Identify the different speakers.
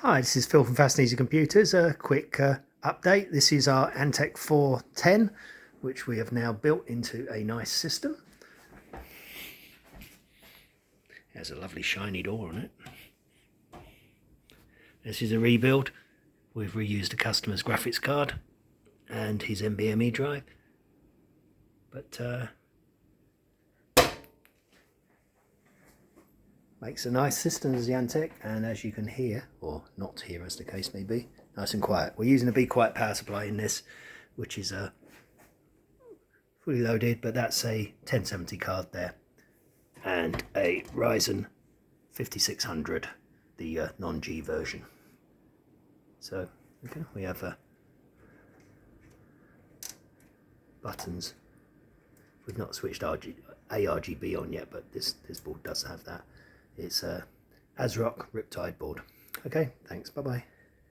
Speaker 1: Hi, this is Phil from Fast and Easy Computers. A quick update. This is our Antec 410, which we have now built into a nice system. It has a lovely shiny door on it. This is a rebuild. We've reused the customer's graphics card and his NVMe drive. But makes a nice system as the Antec, and as you can hear, or not hear as the case may be, nice and quiet. We're using a Be Quiet power supply in this, which is fully loaded, but that's a 1070 card there, and a Ryzen 5600, the non-G version. So okay, we have buttons. We've not switched ARGB on yet, but this board does have that. It's a ASRock Riptide board. Okay, thanks, bye bye.